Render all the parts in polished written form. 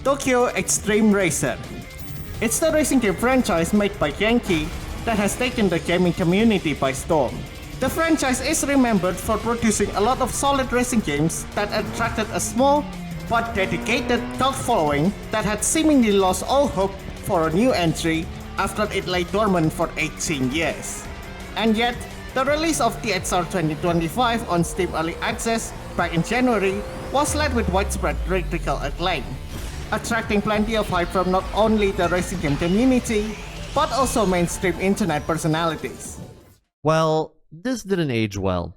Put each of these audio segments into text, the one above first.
Tokyo Xtreme Racer. It's the racing game franchise made by Genki that has taken the gaming community by storm. The franchise is remembered for producing a lot of solid racing games that attracted a small but dedicated cult following that had seemingly lost all hope for a new entry after it lay dormant for 18 years. And yet, the release of TXR 2025 on Steam Early Access back in January was led with widespread critical acclaim, attracting plenty of hype from not only the racing game community, but also mainstream internet personalities. Well, this didn't age well.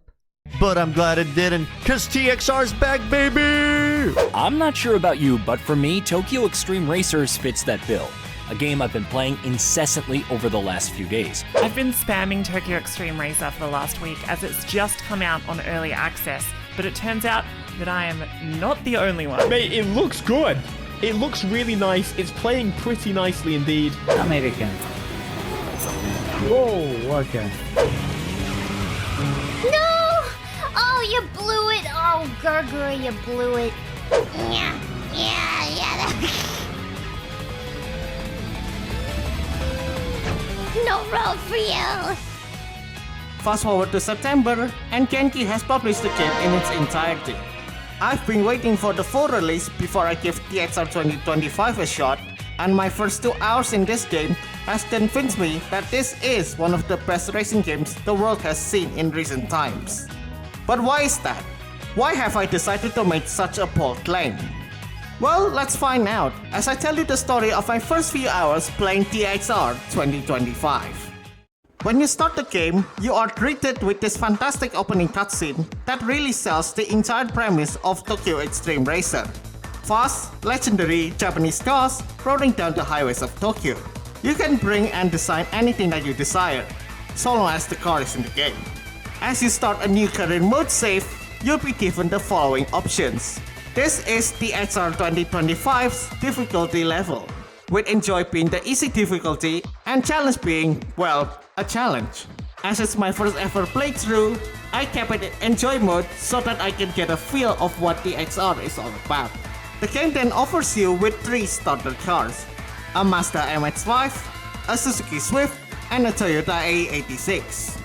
But I'm glad it didn't, cause TXR's back, baby! I'm not sure about you, but for me, Tokyo Xtreme Racer fits that bill. A game I've been playing incessantly over the last few days. I've been spamming Tokyo Xtreme Racer for the last week as it's just come out on early access, but it turns out that I am not the only one. Mate, it looks good. It looks really nice. It's playing pretty nicely indeed. American. Whoa, okay. No! Oh, you blew it. Oh, Gurgura, you blew it. Yeah. No road for you. Fast forward to September, and Genki has published the game in its entirety. I've been waiting for the full release before I give TXR 2025 a shot, and my first 2 hours in this game has convinced me that this is one of the best racing games the world has seen in recent times. But why is that? Why have I decided to make such a bold claim? Well, let's find out as I tell you the story of my first few hours playing TXR 2025. When you start the game, you are greeted with this fantastic opening cutscene that really sells the entire premise of Tokyo Xtreme Racer. Fast, legendary Japanese cars rolling down the highways of Tokyo. You can bring and design anything that you desire, so long as the car is in the game. As you start a new career mode save, you'll be given the following options. This is the XR 2025's difficulty level, with Enjoy being the easy difficulty and Challenge being, well, a challenge. As it's my first ever playthrough, I kept it in Enjoy mode so that I can get a feel of what the XR is all about. The game then offers you with 3 starter cars, a Mazda MX-5, a Suzuki Swift, and a Toyota A86.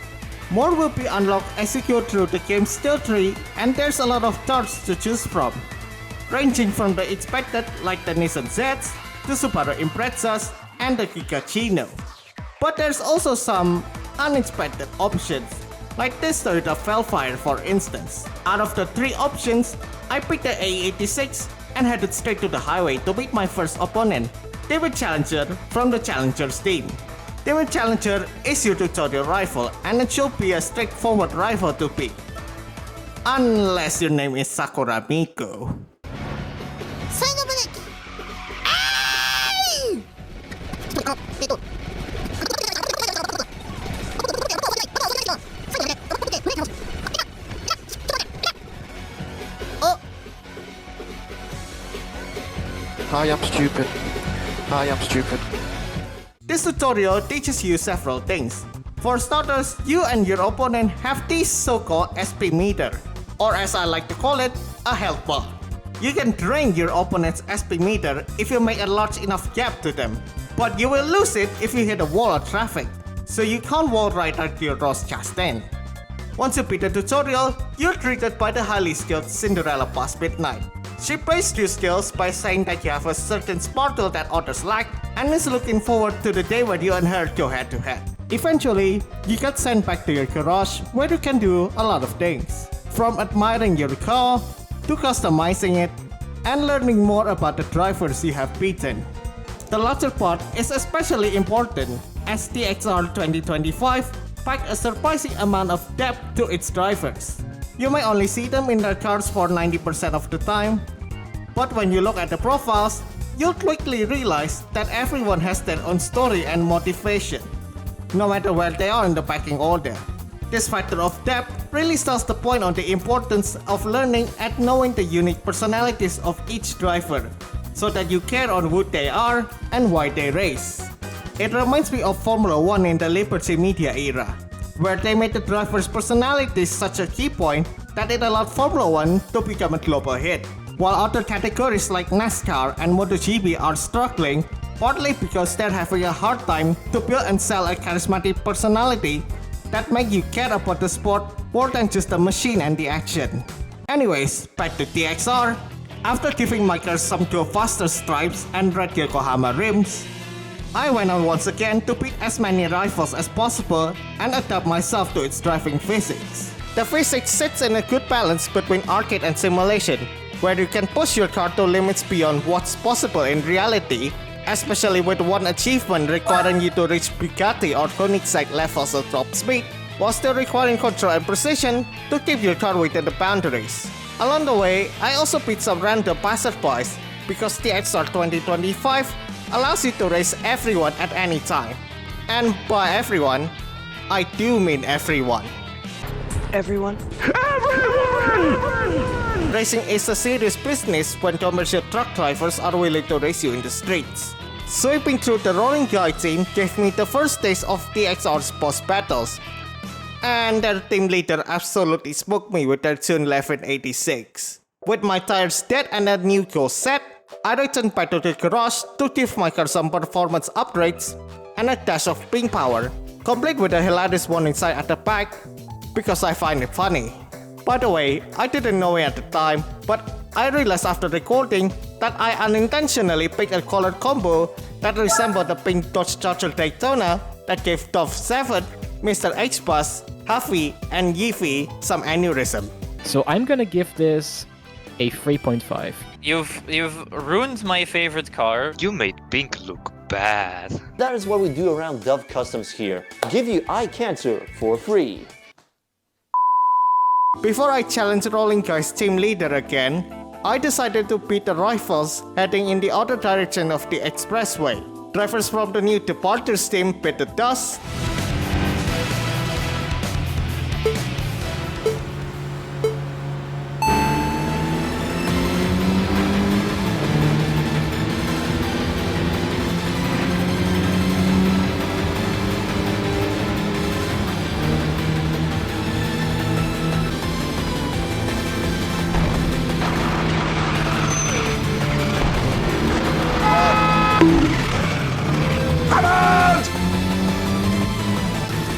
More will be unlocked as you go through the game's skill tree, and there's a lot of cars to choose from, ranging from the expected like the Nissan Zs, the Subaru Imprezas, and the Gigachino. But there's also some unexpected options, like this Toyota Velfire for instance. Out of the 3 options, I picked the A86 and headed straight to the highway to meet my first opponent, David Challenger from the Challengers team. David Challenger is your tutorial rival and it should be a straightforward rival to pick. Unless your name is Sakura Miko. Hi, I'm stupid. This tutorial teaches you several things. For starters, you and your opponent have this so-called SP meter, or as I like to call it, a health bar. You can drain your opponent's SP meter if you make a large enough gap to them, but you will lose it if you hit a wall of traffic, so you can't wall ride at your Ross Chastain. Once you beat the tutorial, you're greeted by the highly skilled Cinderella past midnight. She praised your skills by saying that you have a certain sparkle that others lack and is looking forward to the day when you and her go head to head. Eventually, you get sent back to your garage where you can do a lot of things, from admiring your car to customizing it and learning more about the drivers you have beaten. The latter part is especially important as the XR 2025 packed a surprising amount of depth to its drivers. You may only see them in their cars for 90% of the time, but when you look at the profiles, you'll quickly realize that everyone has their own story and motivation, no matter where they are in the pecking order. This factor of depth really sells the point on the importance of learning and knowing the unique personalities of each driver, so that you care on who they are and why they race. It reminds me of Formula 1 in the Liberty Media era, where they made the drivers' personalities such a key point that it allowed Formula 1 to become a global hit. while other categories like NASCAR and MotoGP are struggling, partly because they're having a hard time to build and sell a charismatic personality that make you care about the sport more than just the machine and the action. Anyways, back to TXR. After giving my car some Go Faster stripes and red Yokohama rims, I went on once again to beat as many rivals as possible and adapt myself to its driving physics. The physics sits in a good balance between arcade and simulation, where you can push your car to limits beyond what's possible in reality, especially with one achievement requiring you to reach Bugatti or Koenigsegg levels of top speed, while still requiring control and precision to keep your car within the boundaries. Along the way, I also beat some random passerbys, because the XR 2025 allows you to race everyone at any time. And by everyone, I do mean everyone. Everyone? Racing is a serious business when commercial truck drivers are willing to race you in the streets. Sweeping through the Rolling Guy team gave me the first taste of TXR's boss battles, and their team leader absolutely smoked me with their tune 1186. With my tires dead and a new go set, I returned back to the garage to give my car some performance upgrades and a dash of pink power, complete with a hilarious warning sign at the back, because I find it funny. By the way, I didn't know it at the time, but I realized after recording that I unintentionally picked a colored combo that resembled the pink Dodge Charger Daytona that gave Dove 7, Mr. H-Bus, Huffy, and Yiffy some aneurysm. So I'm gonna give this a 3.5. You've ruined my favorite car. You made Pink look bad. That is what we do around Dove Customs here. Give you eye cancer for free. Before I challenged Rolling Guy's team leader again, I decided to beat the rivals heading in the other direction of the expressway. Drivers from the new Departures team bit the dust,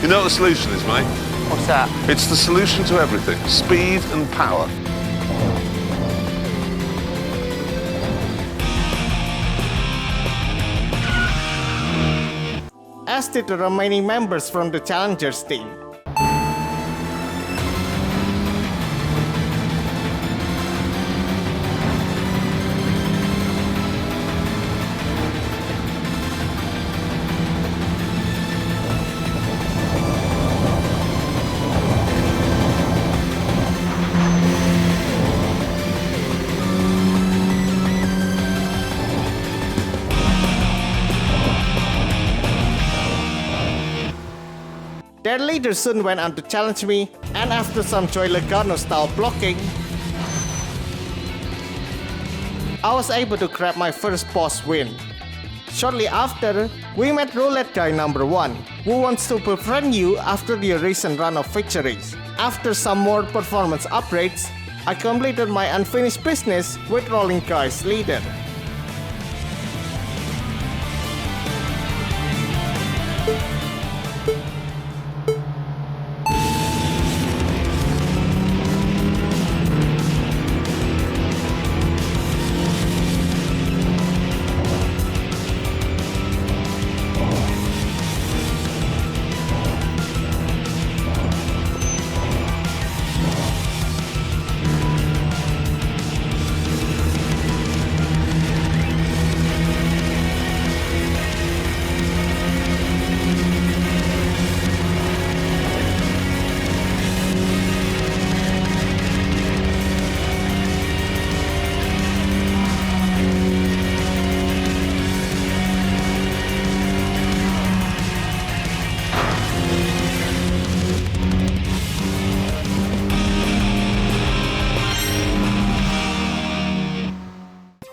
You know what the solution is, mate? What's that? It's the solution to everything. Speed and power. as did the remaining members from the Challengers team. Their leader soon went on to challenge me, and after some Joey Logano style blocking, I was able to grab my first boss win. Shortly after, we met Roulette Guy number 1, who wants to befriend you after your recent run of victories. After some more performance upgrades, I completed my unfinished business with Rolling Guy's leader.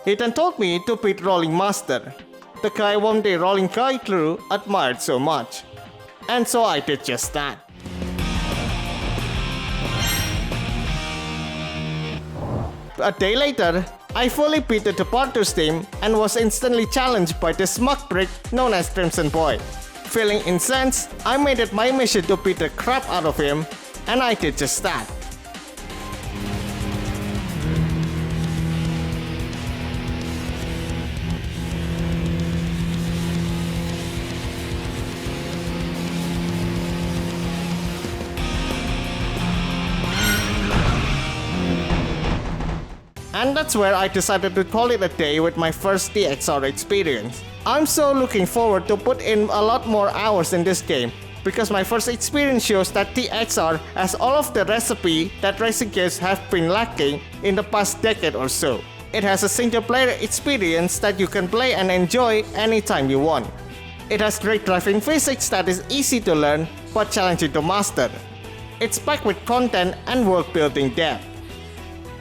He then told me to beat Rolling Master, the guy whom the Rolling Guy crew admired so much. And so I did just that. A day later, I fully beat the departures team and was instantly challenged by the smug prick known as Crimson Boy. Feeling incensed, I made it my mission to beat the crap out of him, and I did just that. And that's where I decided to call it a day with my first TXR experience. I'm so looking forward to put in a lot more hours in this game, because my first experience shows that TXR has all of the recipe that racing games have been lacking in the past decade or so. It has a single player experience that you can play and enjoy anytime you want. It has great driving physics that is easy to learn but challenging to master. It's packed with content and world building depth.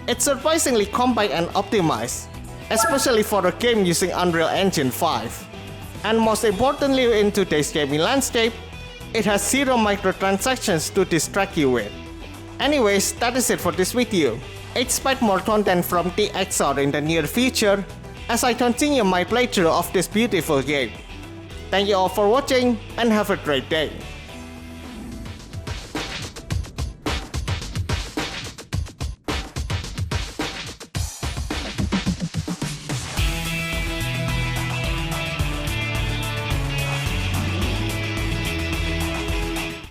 It's surprisingly compact and optimized, especially for a game using Unreal Engine 5. And most importantly in today's gaming landscape, it has zero microtransactions to distract you with. Anyways, that is it for this video. Expect more content from TXR in the near future as I continue my playthrough of this beautiful game. Thank you all for watching and have a great day.